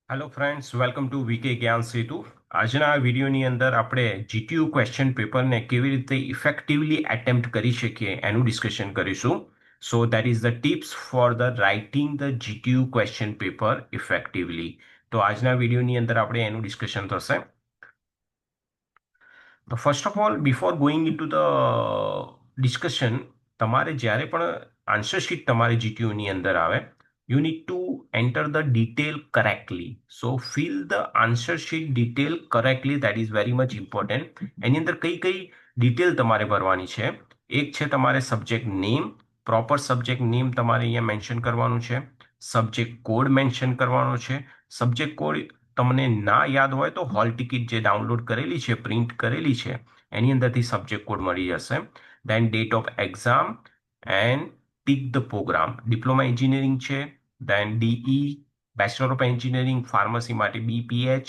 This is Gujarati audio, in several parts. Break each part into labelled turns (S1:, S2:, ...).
S1: Hello friends, welcome to VK જ્ઞાન સેતુ. આજના વિડીયોની અંદર આપણે જીટીયુ ક્વેશ્ચન પેપરને કેવી રીતે ઇફેક્ટિવલી એટેમ્પ્ટ કરી શકીએ એનું ડિસ્કશન કરીશું. So that is the tips for the writing the GTU question paper effectively. તો આજના વિડીયોની અંદર આપણે એનું ડિસ્કશન થશે. તો first of all, before going in to the discussion, તમારે જ્યારે પણ આન્સર શીટ તમારે જીટીયુની અંદર આવે, you need to enter the detail correctly. So fill the answer sheet detail correctly. That is very much important. એની અંદર કઈ કઈ ડિટેલ તમારે ભરવાની છે? એક છે તમારે subject name, proper subject name તમારે અહીંયા મેન્શન કરવાનું છે. સબ્જેક્ટ કોડ મેન્શન કરવાનો છે. સબ્જેક્ટ કોડ તમને ના યાદ હોય તો હોલ ટિકિટ જે ડાઉનલોડ કરેલી છે, પ્રિન્ટ કરેલી છે, એની અંદરથી સબ્જેક્ટ કોડ મળી જશે. Then date of exam and tick the program. Diploma engineering છે, then DE, bachelor of engineering pharmacy માટે બીપીએચ.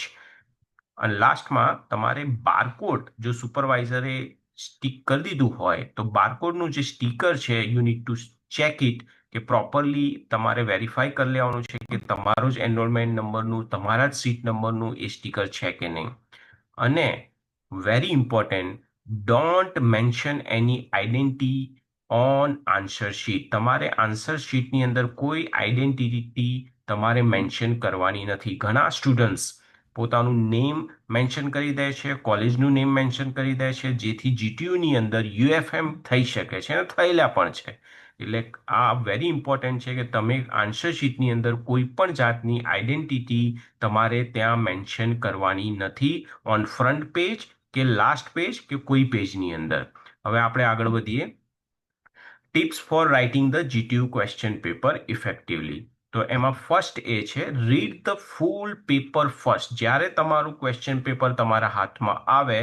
S1: અને લાસ્ટમાં તમારે બારકોડ, જો સુપરવાઇઝરે સ્ટીક કરી દીધું હોય તો બારકોડનું જે સ્ટીકર છે, you need to check it કે પ્રોપરલી તમારે વેરીફાઈ કરી લેવાનું છે કે તમારો જ એનરોલમેન્ટ નંબરનું, તમારા જ સીટ નંબરનું એ સ્ટીકર છે કે નહીં. અને very important, don't mention any identity on answer sheet. તમારે આન્સર શીટની અંદર કોઈ આઈડેન્ટિટી તમારે મેન્શન કરવાની નથી. ઘણા સ્ટુડન્ટ્સ પોતાનું નેમ મેન્શન કરી દે છે, કોલેજનું નેમ મેન્શન કરી દે છે, જેથી જીટીયુની અંદર યુએફએમ થઈ શકે છે અને થયેલા પણ છે. એટલે આ વેરી ઇમ્પોર્ટન્ટ છે કે તમે આન્સર શીટની અંદર કોઈ પણ જાતની આઈડેન્ટિટી તમારે ત્યાં મેન્શન કરવાની નથી, ઓન ફ્રન્ટ પેજ કે લાસ્ટ પેજ કે કોઈ પેજની અંદર. હવે આપણે આગળ વધીએ. Tips for writing the GTU question paper effectively. તો એમાં ફર્સ્ટ એ છે, read the full paper first. જ્યારે તમારું ક્વેશ્ચન પેપર તમારા હાથમાં આવે,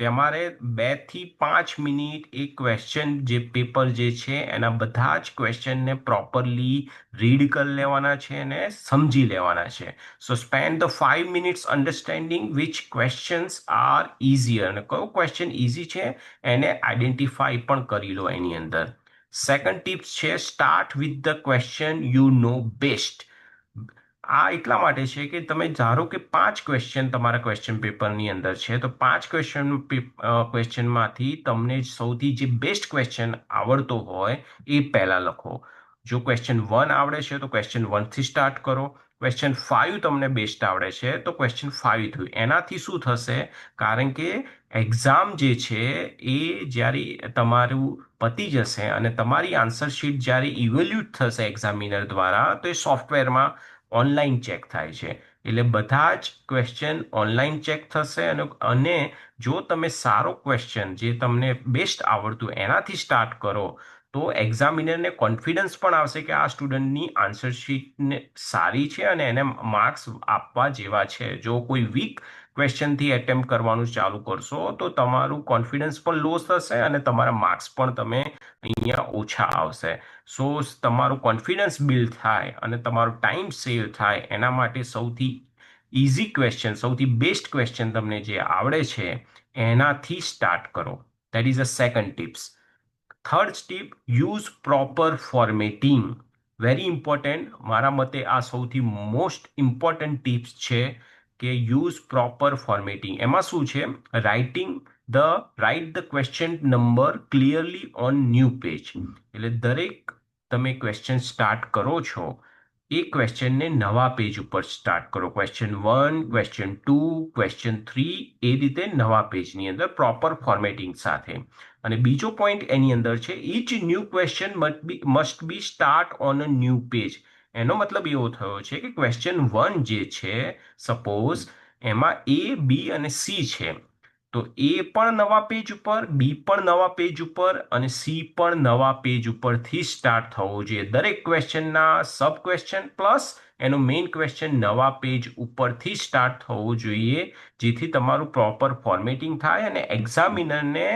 S1: તમારે 2 થી 5 મિનિટ એ ક્વેશ્ચન જે પેપર જે છે એના બધા જ ક્વેશ્ચનને પ્રોપરલી રીડ કરી લેવાના છે અને સમજી લેવાના છે. So spend the 5 minutes understanding which questions are easier. અને કયો ક્વેશ્ચન ઇઝી છે એને આઈડેન્ટિફાઈ પણ કરી લો એની અંદર. સેકન્ડ ટિપ્સ છે, start with the question you know best. આ એટલા માટે છે કે તમે ધારો કે 5 ક્વેશ્ચન તમારા ક્વેશ્ચન પેપરની અંદર છે, તો 5 ક્વેશ્ચનમાંથી તમને સૌથી જે બેસ્ટ ક્વેશ્ચન આવડતો હોય એ પહેલા લખો. જો ક્વેશ્ચન 1 આવડે છે તો ક્વેશ્ચન 1થી સ્ટાર્ટ કરો. ક્વેશ્ચન 5 તમને બેસ્ટ આવડે છે તો ક્વેશ્ચન 5 થયું. એનાથી શું થશે? કારણ કે એક્ઝામ જે છે એ જ્યારે તમારું પતી જશે અને તમારી આન્સર શીટ જ્યારે ઇવેલ્યુટ થશે એક્ઝામિનર દ્વારા, તો એ સોફ્ટવેરમાં ઓનલાઈન ચેક થાય છે. એટલે બધા જ ક્વેશ્ચન ઓનલાઈન ચેક થશે. અને જો તમે સારો ક્વેશ્ચન જે તમને બેસ્ટ આવડતું એનાથી સ્ટાર્ટ કરો તો એક્ઝામિનરને કોન્ફિડન્સ પણ આવશે કે આ સ્ટુડન્ટની આન્સર શીટને સારી છે અને એને માર્ક્સ આપવા જેવા છે. જો કોઈ વીક ક્વેશ્ચનથી એટેમ્પ્ટ કરવાનું ચાલુ કરશો તો તમારું કોન્ફિડન્સ પણ લોસ થશે અને તમારા માર્ક્સ પણ તમે અહીંયા ઓછા આવશે. સો તમારું કોન્ફિડન્સ બિલ્ડ થાય અને તમારો ટાઈમ સેવ થાય એના માટે સૌથી ઇઝી ક્વેશ્ચન, સૌથી બેસ્ટ ક્વેશ્ચન તમને જે આવડે છે એનાથી સ્ટાર્ટ કરો. That is a second tips. Third tip, use proper formatting. Very important. મારા મતે આ સૌથી મોસ્ટ ઇમ્પોર્ટન્ટ ટિપ્સ છે કે યુઝ પ્રોપર ફોર્મેટિંગ. એમાં શું છે? Write the question number clearly on new page. એટલે દરેક તમે ક્વેશ્ચન સ્ટાર્ટ કરો છો એ ક્વેશ્ચનને નવા પેજ ઉપર સ્ટાર્ટ કરો. ક્વેશ્ચન 1, ક્વેશ્ચન 2, ક્વેશ્ચન 3, એ રીતે નવા પેજની અંદર પ્રોપર ફોર્મેટિંગ સાથે. અને બીજો પોઈન્ટ એની અંદર છે, each new question must be start on a new page. એનો મતલબ એવો થયો છે કે ક્વેશ્ચન 1 જે છે, સપોઝ એમાં એ, બી અને સી છે, તો એ પણ નવા પેજ ઉપર, બી પણ નવા પેજ ઉપર અને સી પણ નવા પેજ ઉપરથી સ્ટાર્ટ થવું જોઈએ. દરેક ક્વેશ્ચનના સબ ક્વેશ્ચન પ્લસ એનો મેઇન ક્વેશ્ચન નવા પેજ ઉપરથી સ્ટાર્ટ થવું જોઈએ, જેથી તમારું પ્રોપર ફોર્મેટિંગ થાય અને એક્ઝામિનરને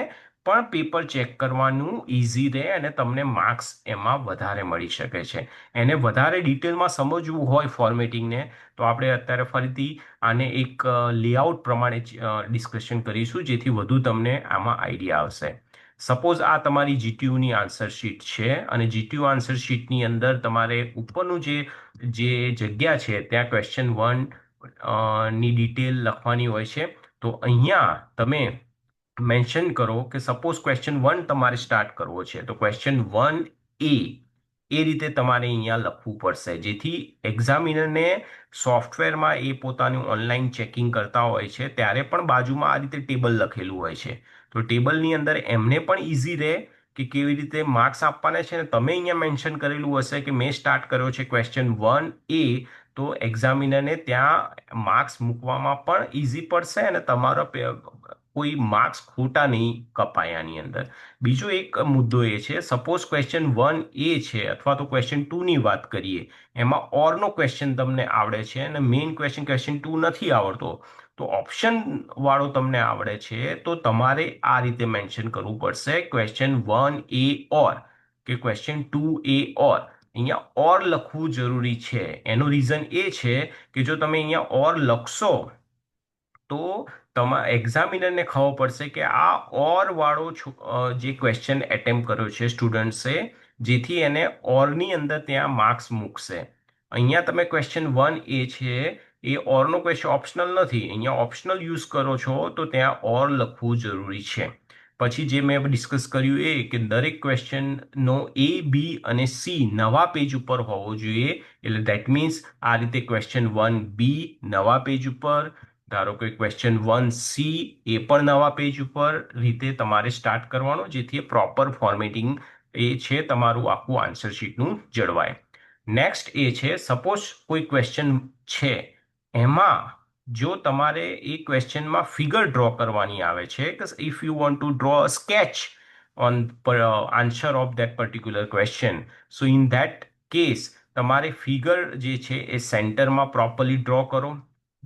S1: પણ પેપર ચેક કરવાનું ઇઝી રહે અને તમને માર્ક્સ એમાં વધારે મળી શકે છે. એને વધારે ડિટેલમાં સમજવું હોય ફોર્મેટિંગને, તો આપણે અત્યારે ફરીથી આને એક લેઆઉટ પ્રમાણે ડિસ્કશન કરીશું, જેથી વધુ તમને આમાં આઈડિયા આવશે. સપોઝ આ તમારી જીટીયુની આન્સર શીટ છે અને જીટીયુ આન્સર શીટની અંદર તમારે ઉપરનું જે જગ્યા છે ત્યાં ક્વેશ્ચન 1 ની ડિટેલ લખવાની હોય છે. તો અહીંયા તમે મેન્શન કરો કે સપોઝ ક્વેશ્ચન 1 તમારે સ્ટાર્ટ કરવો છે તો ક્વેશ્ચન 1 એ રીતે તમારે અહીંયા લખવું પડશે, જેથી એક્ઝામિનરને સોફ્ટવેરમાં એ પોતાનું ઓનલાઈન ચેકિંગ કરતા હોય છે ત્યારે પણ બાજુમાં આ રીતે ટેબલ લખેલું હોય છે. તો ટેબલની અંદર એમને પણ ઇઝી રહે કે કેવી રીતે માર્ક્સ આપવાના છે. અને તમે અહીંયા મેન્શન કરેલું હશે કે મેં સ્ટાર્ટ કર્યો છે ક્વેશ્ચન 1 તો એક્ઝામિનરને ત્યાં માર્ક્સ મૂકવામાં પણ ઇઝી પડશે અને તમારો કોઈ માર્ક્સ ખોટા નહીં કપાય આની અંદર. બીજો એક મુદ્દો એ છે, સપોઝ ક્વેશ્ચન 1 છે અથવા તો ક્વેશ્ચન 2ની વાત કરીએ, એમાં ઓરનો ક્વેશ્ચન તમને આવડે છે અને મેઇન ક્વેશ્ચન 2 નથી આવડતો, તો ઓપ્શન વાળો તમને આવડે છે તો તમારે આ રીતે મેન્શન કરવું પડશે ક્વેશ્ચન 1 ઓર કે ક્વેશ્ચન 2 ઓર. અહીંયા ઓર લખવું જરૂરી છે. એનું રીઝન એ છે કે જો તમે અહીંયા ઓર લખશો તો એક્ઝામિનરને ખબર પડશે કે આ ઓર વાળો જે ક્વેશ્ચન એટેમ્પ કર્યો છે સ્ટુડન્ટ્સે, જેથી એને ઓરની અંદર ત્યાં માર્ક્સ મૂકશે. અહીંયા તમે ક્વેશ્ચન 1 છે એ ઓરનો ક્વેશ્ચન ઓપ્શનલ નથી, અહીંયા ઓપ્શનલ યુઝ કરો છો તો ત્યાં ઓર લખવું જરૂરી છે. પછી જે મેં ડિસ્કસ કર્યું એ કે દરેક ક્વેશ્ચનનો A, B અને C નવા પેજ ઉપર હોવો જોઈએ. એટલે દેટ મીન્સ આ રીતે ક્વેશ્ચન 1B નવા પેજ ઉપર, ધારો કે ક્વેશ્ચન 1C એ પણ નવા પેજ ઉપર રીતે તમારે સ્ટાર્ટ કરવાનો, જેથી પ્રોપર ફોર્મેટિંગ એ છે તમારું આખું આન્સર શીટનું જળવાય. નેક્સ્ટ એ છે, સપોઝ કોઈ ક્વેશ્ચન છે એમાં જો તમારે એ ક્વેશ્ચનમાં ફિગર ડ્રો કરવાની આવે છે કે if you want to draw a sketch on answer of that particular question, so in that case તમારે ફિગર જે છે એ સેન્ટરમાં પ્રોપરલી ડ્રો કરો.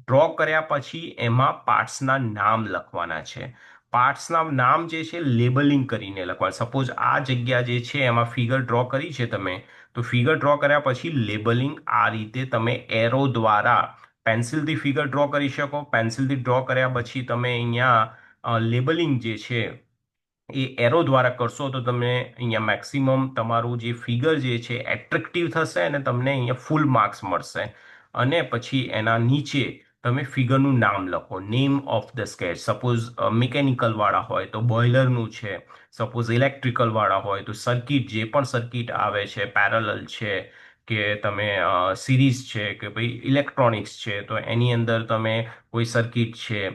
S1: ડ્રો કર્યા પછી એમાં પાર્ટ્સના નામ લખવાના છે. પાર્ટ્સના નામ જે છે લેબલિંગ કરીને લખવાના. સપોઝ આ જગ્યા જે છે એમાં ફિગર ડ્રો કરી છે તમે, તો ફિગર ડ્રો કર્યા પછી લેબલિંગ આ રીતે તમે એરો દ્વારા પેન્સિલથી ફિગર ડ્રો કરી શકો. પેન્સિલથી ડ્રો કર્યા પછી તમે અહીંયા લેબલિંગ જે છે એ એરો દ્વારા કરશો તો તમને અહીંયા મેક્સિમમ તમારું જે ફિગર જે છે એટ્રેક્ટિવ થશે અને તમને અહીંયા ફૂલ માર્ક્સ મળશે. અને પછી એના નીચે તમે ફિગરનું નામ લખો, name of the sketch. Suppose mechanical વાળા હોય તો બોઇલરનું છે, સપોઝ ઇલેક્ટ્રિકલ વાળા હોય તો સર્કિટ, જે પણ સર્કિટ આવે છે, પેરેલલ છે કે તમે સિરીઝ છે કે ભાઈ ઇલેક્ટ્રોનિક્સ છે, તો એની અંદર તમે કોઈ સર્કિટ છે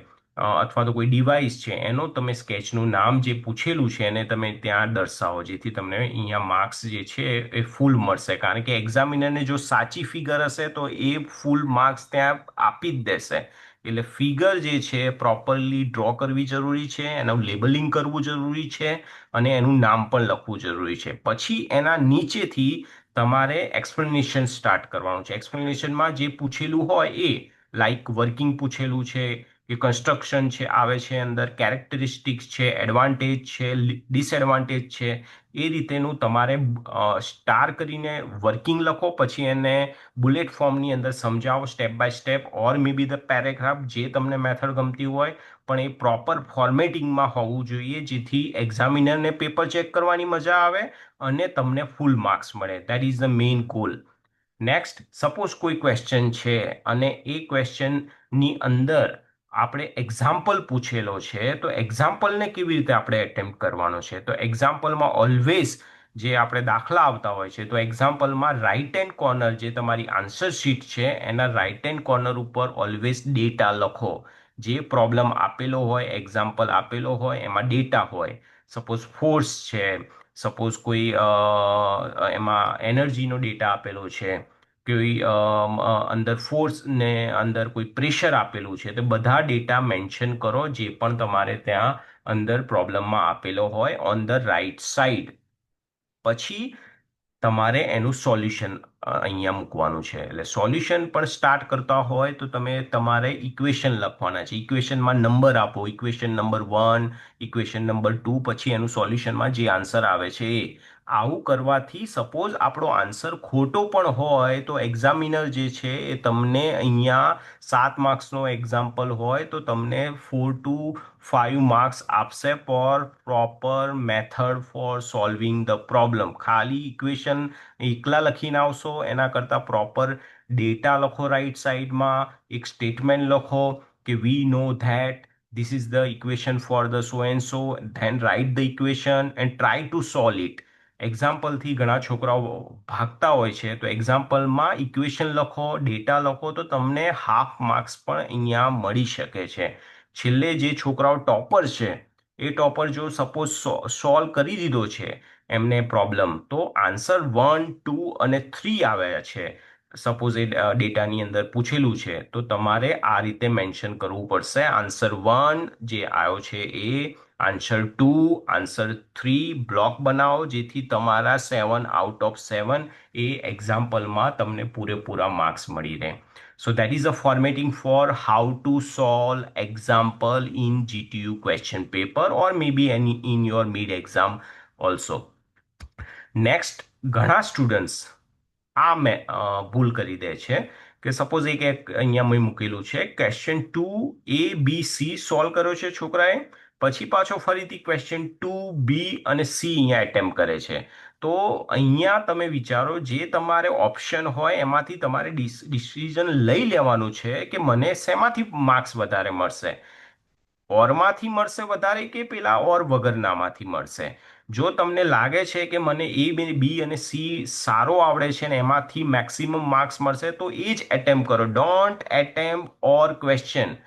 S1: અથવા તો કોઈ ડિવાઇસ છે એનો તમે સ્કેચનું નામ જે પૂછેલું છે એને તમે ત્યાં દર્શાવો, જેથી તમને અહીંયા માર્ક્સ જે છે એ ફૂલ મળશે. કારણ કે એક્ઝામિનરને જો સાચી ફિગર હશે તો એ ફૂલ માર્ક્સ ત્યાં આપી જ દેશે. એટલે ફિગર જે છે પ્રોપરલી ડ્રો કરવી જરૂરી છે, એનું લેબલિંગ કરવું જરૂરી છે અને એનું નામ પણ લખવું જરૂરી છે. પછી એના નીચેથી તમારે એક્સપ્લેનેશન સ્ટાર્ટ કરવાનું છે. એક્સપ્લેનેશનમાં જે પૂછેલું હોય એ, લાઈક વર્કિંગ પૂછેલું છે કે કન્સ્ટ્રક્શન છે આવે છે, અંદર કેરેક્ટરિસ્ટિક્સ છે, એડવાન્ટેજ છે, ડિસએડવાન્ટેજ છે, એ રીતેનું તમારે સ્ટાર કરીને વર્કિંગ લખો. પછી એને બુલેટ ફોર્મની અંદર સમજાવો step by step, or may be the paragraph, જે તમને મેથડ ગમતી હોય, પણ એ પ્રોપર ફોર્મેટિંગમાં હોવું જોઈએ, જેથી એક્ઝામિનરને પેપર ચેક કરવાની મજા આવે અને તમને ફૂલ માર્ક્સ મળે. That is the main goal. Next, suppose કોઈ ક્વેશ્ચન છે અને એ ક્વેશ્ચનની અંદર આપણે એક્ઝામ્પલ પૂછેલો છે, તો એક્ઝામ્પલને કેવી રીતે આપણે એટેમ્પ્ટ કરવાનો છે, તો એક્ઝામ્પલમાં ઓલવેઝ જે આપણે દાખલા આવતા હોય છે, તો એક્ઝામ્પલમાં રાઇટ હેન્ડ કોર્નર જે તમારી આન્સર શીટ છે એના રાઇટ હેન્ડ કોર્નર ઉપર ઓલવેઝ ડેટા લખો. જે પ્રોબ્લેમ આપેલો હોય, એક્ઝામ્પલ આપેલો હોય, એમાં ડેટા હોય. સપોઝ ફોર્સ છે, સપોઝ કોઈ એમાં એનર્જીનો ડેટા આપેલો છે, કોઈ અંદર ફોર્સ ને અંદર કોઈ પ્રેશર આપેલું છે, તો બધા ડેટા મેન્શન કરો જે પણ તમારે ત્યાં અંદર પ્રોબ્લેમમાં આપેલો હોય ઓન ધ રાઈટ સાઈડ. પછી તમારે એનું સોલ્યુશન અહીંયા મૂકવાનું છે. એટલે સોલ્યુશન પણ સ્ટાર્ટ કરતા હોય તો તમે તમારે ઇક્વેશન લખવાના છે. ઇક્વેશનમાં નંબર આપો, ઇક્વેશન નંબર 1, ઇક્વેશન નંબર 2, પછી એનું સોલ્યુશનમાં જે આન્સર આવે છે એ. આવું કરવાથી સપોઝ આપણો આન્સર ખોટો પણ હોય તો એક્ઝામિનર જે છે એ તમને અહીંયા 7 માર્ક્સનો એક્ઝામ્પલ હોય તો તમને 4 to 5 માર્ક્સ આપશે for proper method for solving the problem. ખાલી ઇક્વેશન એકલા લખીને આવશો એના કરતાં પ્રોપર ડેટા લખો રાઈટ સાઈડમાં, એક સ્ટેટમેન્ટ લખો કે વી know that this is the equation for the so and so, then write the equation and try to solve it. એક્ઝામ્પલથી ઘણા છોકરાઓ ભાગતા હોય છે, તો એક્ઝામ્પલમાં ઇક્વેશન લખો, ડેટા લખો, તો તમને હાફ માર્ક્સ પણ અહીંયા મળી શકે છે. છેલ્લે જે છોકરાઓ ટોપર છે એ ટોપર જો સપોઝ સોલ્વ કરી દીધો છે એમને પ્રોબ્લેમ, તો આન્સર 1, 2 અને 3 આવ્યા છે, સપોઝ એ ડેટાની અંદર પૂછેલું છે, તો તમારે આ રીતે મેન્શન કરવું પડશે. આન્સર 1 જે આવ્યો છે એ, આન્સર 2, આન્સર 3 બ્લોક બનાવો, જેથી તમારા 7 આઉટ ઓફ 7 એ એક્ઝામ્પલમાં તમને પૂરેપૂરા માર્ક્સ મળી રહે. So that is the formatting for how to solve example in GTU question paper or maybe any in your mid exam also. Next, ઘણા સ્ટુડન્ટ્સ આ ભૂલ કરી દે છે કે સપોઝ એક અહીંયા મેં મૂકેલું છે question 2 A B C solve કર્યો છે છોકરાએ, પછી પાછો ફરીથી ક્વેશ્ચન 2 B અને C અહીંયા એટેમ્પ કરે છે. તો અહીંયા તમે વિચારો, જે તમારે ઓપ્શન હોય એમાંથી તમારે ડિસિઝન લઈ લેવાનું છે કે મને શેમાંથી માર્ક્સ વધારે મળશે, ઓરમાંથી મળશે વધારે કે પેલા ઓર વગરનામાંથી મળશે. જો તમને લાગે છે કે મને બી અને સી સારો આવડે છે ને એમાંથી મેક્સિમમ માર્ક્સ મળશે, તો એ જ એટેમ્પ કરો. Don't attempt or question,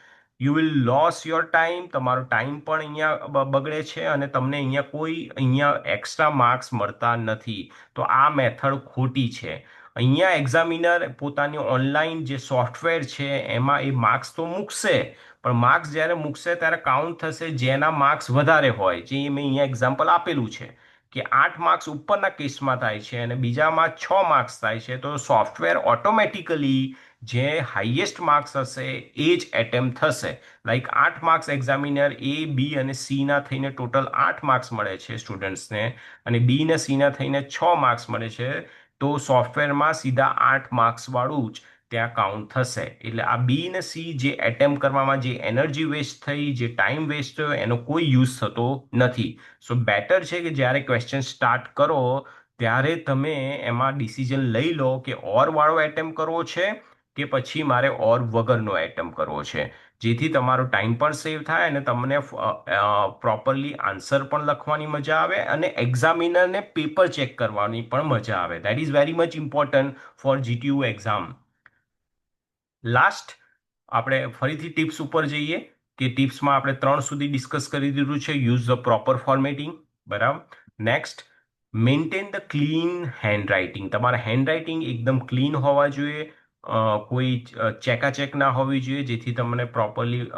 S1: you will loss your time, તમારો ટાઈમ પણ અહીંયા બગડે છે અને તમને અહીંયા કોઈ અહીંયા એક્સ્ટ્રા માર્ક્સ મળતા નથી. તો આ મેથડ ખોટી છે. અહીંયા એક્ઝામિનર પોતાની ઓનલાઈન જે સોફ્ટવેર છે એમાં એ માર્ક્સ તો મૂકશે, પણ માર્ક્સ જ્યારે મૂકશે ત્યારે કાઉન્ટ થશે જેના માર્ક્સ વધારે હોય, જે મેં અહીંયા એક્ઝામ્પલ આપેલું છે કે 8 માર્ક્સ ઉપરના કેસમાં થાય છે અને બીજામાં 6 માર્ક્સ થાય છે, તો સોફ્ટવેર ઓટોમેટિકલી જે હાઈએસ્ટ માર્ક્સ હશે એ જ એટેમ્પ થશે. Like 8 marks examiner A B અને Cના થઈને ટોટલ 8 માર્ક્સ મળે છે સ્ટુડન્ટ્સને, અને B ને Cના થઈને 6 માર્ક્સ મળે છે, તો સોફ્ટવેરમાં સીધા 8 માર્ક્સ વાળું જ ત્યાં કાઉન્ટ થશે. એટલે આ બી ને સી જે એટેમ્પ કરવામાં જે એનર્જી વેસ્ટ થઈ, જે ટાઈમ વેસ્ટ થયો, એનો કોઈ યુઝ થતો નથી. સો બેટર છે કે જ્યારે ક્વેશ્ચન સ્ટાર્ટ કરો ત્યારે તમે એમાં ડિસિઝન લઈ લો કે ઓર વાળો એટેમ્પ કરવો છે કે પછી મારે ઓર વગરનો એટેમ્પ કરવો છે, જેથી તમારો ટાઈમ પણ સેવ થાય અને તમને પ્રોપરલી આન્સર પણ લખવાની મજા આવે અને એક્ઝામિનરને પેપર ચેક કરવાની પણ મજા આવે. That is very much important for GTU exam. Last આપણે ફરીથી ટિપ્સ ઉપર જઈએ કે ટિપ્સમાં આપણે 3 સુધી ડિસ્કસ કરી દીધું છે. યુઝ ધ પ્રોપર ફોર્મેટિંગ, બરાબર. Next, maintain the clean handwriting. તમારા હેન્ડરાઇટિંગ એકદમ ક્લીન હોવા જોઈએ, કોઈ ચેકાચેક ના હોવી જોઈએ, જેથી તમને પ્રોપરલી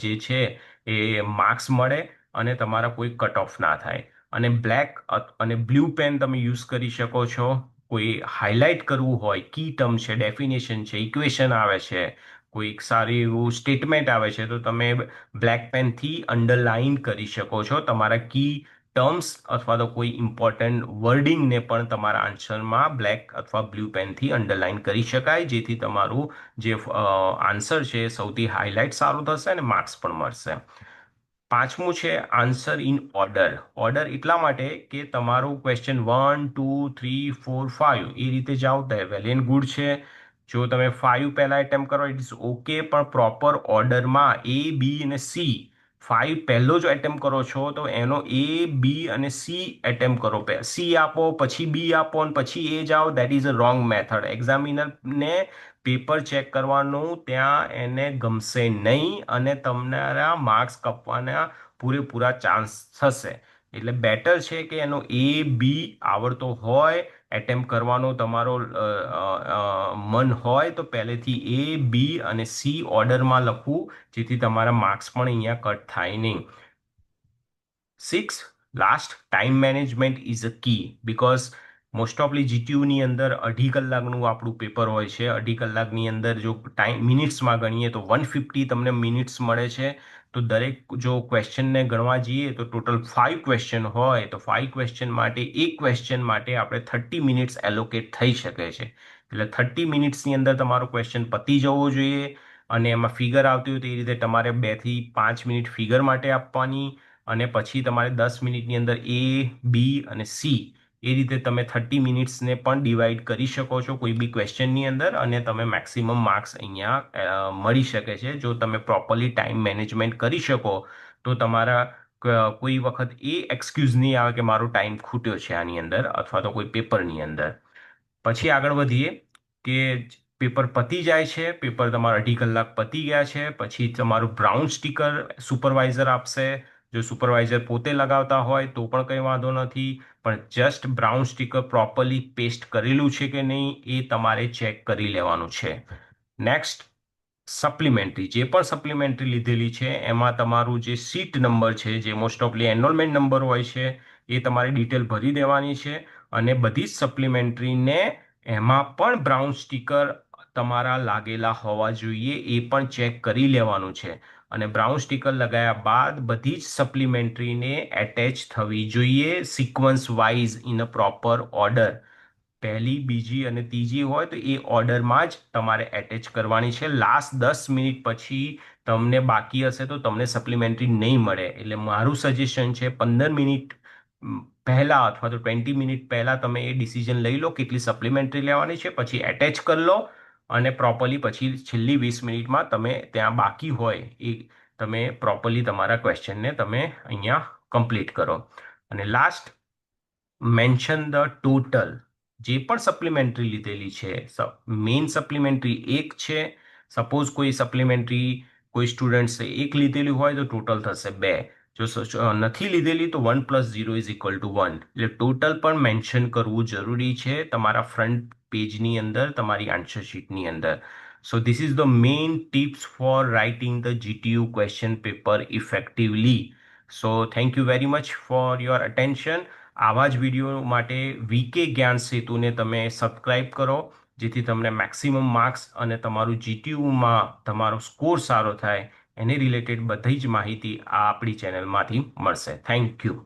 S1: જે છે એ માર્ક્સ મળે અને તમારા કોઈ કટ ઓફ ના થાય. અને બ્લેક અને બ્લુ પેન તમે યુઝ કરી શકો છો. કોઈ હાઇલાઇટ કરવું હોય, કી ટર્મ છે, ડેફિનેશન છે, ઇક્વેશન આવે છે, કોઈક સારી એવું સ્ટેટમેન્ટ આવે છે, તો તમે બ્લેક પેનથી અંડરલાઇન કરી શકો છો તમારા કી ટર્મ્સ અથવા તો કોઈ ઇમ્પોર્ટન્ટ વર્ડિંગને પણ તમારા આન્સરમાં બ્લેક અથવા બ્લુ પેનથી અંડરલાઇન કરી શકાય, જેથી તમારું જે આન્સર છે સૌથી હાઇલાઇટ સારું થશે અને માર્ક્સ પણ મળશે. પાંચમું છે આન્સર ઇન ઓર્ડર. ઓર્ડર એટલા માટે કે તમારું ક્વેશ્ચન 1, 2, 3, 4, 5 એ રીતે જાઓ તો વેલ એન્ડ ગુડ છે. જો તમે 5 પહેલા એટેમ્પ કરો ઇટ ઇઝ ઓકે, પણ પ્રોપર ઓર્ડરમાં A B અને C, 5 પહેલો જો એટેમ્પ કરો છો તો એનો A B અને C એટેમ્પ કરો. C આપો પછી B આપો અને પછી A જાઓ, that is a wrong method. એક્ઝામિનરને પેપર ચેક કરવાનું ત્યાં એને ગમશે નહીં અને તમારા માર્ક્સ કપવાના પૂરેપૂરા ચાન્સ થશે. એટલે બેટર છે કે એનો A B આવડતો હોય, એટેમ્પ કરવાનો તમારો મન હોય તો પહેલેથી A B અને C ઓર્ડરમાં લખવું, જેથી તમારા માર્ક્સ પણ અહીંયા કટ થાય નહીં. 6, last, time management is a key, because most ઓફલી GTUની અંદર 2.5 કલાકનું આપણું પેપર હોય છે. 2.5 કલાકની અંદર જો ટાઈમ મિનિટ્સમાં ગણીએ તો 150 તમને મિનિટ્સ મળે છે. તો દરેક જો ક્વેશ્ચનને ગણવા જઈએ તો ટોટલ 5 ક્વેશ્ચન હોય, તો 5 ક્વેશ્ચન માટે એક ક્વેશ્ચન માટે આપણે 30 મિનિટ્સ એલોકેટ થઈ શકે છે. એટલે 30 મિનિટ્સની અંદર તમારો ક્વેશ્ચન પતી જવો જોઈએ, અને એમાં ફિગર આવતી હોય તો એ રીતે તમારે 2 થી 5 મિનિટ ફિગર માટે આપવાની, અને પછી તમારે 10 મિનિટની અંદર A B અને C એ રીતે તમે 30 મિનિટ્સને પણ ડિવાઈડ કરી શકો છો કોઈ બી ક્વેશ્ચનની અંદર, અને તમે મેક્સિમમ માર્ક્સ અહીંયા મળી શકે છે. જો તમે પ્રોપરલી ટાઈમ મેનેજમેન્ટ કરી શકો તો તમારા કોઈ વખત એ એક્સક્યુઝ નહીં આવે કે મારો ટાઈમ ખૂટ્યો છે આની અંદર અથવા તો કોઈ પેપરની અંદર. પછી આગળ વધીએ કે પેપર પતી જાય છે, પેપર તમારા 2.5 કલાક પતી ગયા છે, પછી તમારું બ્રાઉન સ્ટીકર સુપરવાઇઝર આપશે. જો સુપરવાઇઝર પોતે લગાવતા હોય તો પણ કંઈ વાંધો નથી, પણ just brown sticker properly paste કરેલું છે કે નહીં એ તમારે ચેક કરી લેવાનું છે. નેક્સ્ટ, સપ્લિમેન્ટરી જે પણ સપ્લિમેન્ટરી લીધેલી છે એમાં તમારું જે સીટ નંબર છે, જે મોસ્ટ ઓફલી એનરોલમેન્ટ નંબર હોય છે, એ તમારે ડિટેલ ભરી દેવાની છે. અને બધી જ સપ્લિમેન્ટરીને એમાં પણ બ્રાઉન સ્ટીકર તમારા લાગેલા હોવા જોઈએ એ પણ ચેક કરી લેવાનું છે. અને બ્રાઉન સ્ટીકર લગાવ્યા બાદ બધી જ સપ્લિમેન્ટરીને એટેચ થવી જોઈએ sequence wise in a proper order. પહેલી, બીજી અને ત્રીજી હોય તો એ ઓર્ડરમાં જ તમારે એટેચ કરવાની છે. લાસ્ટ 10 મિનિટ પછી તમને બાકી હશે તો તમને સપ્લિમેન્ટરી નહીં મળે. એટલે મારું સજેશન છે 15 મિનિટ પહેલા અથવા તો 20 મિનિટ પહેલા તમે એ ડિસિઝન લઈ લો કેટલી સપ્લિમેન્ટરી લેવાની છે, પછી એટેચ કરી લો અને પ્રોપરલી પછી છેલ્લી 20 મિનિટમાં તમે ત્યાં બાકી હોય એ તમે પ્રોપરલી તમારા ક્વેશ્ચનને તમે અહીંયા કમ્પ્લીટ કરો. અને લાસ્ટ, મેન્શન ધ ટોટલ. જે પણ સપ્લિમેન્ટરી લીધેલી છે, મેઇન સપ્લિમેન્ટરી એક છે. સપોઝ કોઈ સપ્લિમેન્ટરી કોઈ સ્ટુડન્ટ્સે એક લીધેલી હોય તો ટોટલ થશે 2. જો નથી લીધેલી તો 1 + 0 = 1. એટલે ટોટલ પણ મેન્શન કરવું જરૂરી છે તમારા ફ્રન્ટ પેજની અંદર, તમારી આન્સર શીટની અંદર. So this is the main tips for writing the GTU question paper effectively. So thank you very much for your attention. આવા જ વિડીયો માટે વીકે જ્ઞાન સેતુને તમે સબસ્ક્રાઇબ કરો, જેથી તમને મેક્સિમમ માર્ક્સ અને તમારું જીટીયુમાં તમારો સ્કોર સારો થાય એને રિલેટેડ બધી જ માહિતી આ આપણી ચેનલમાંથી મળશે. Thank you.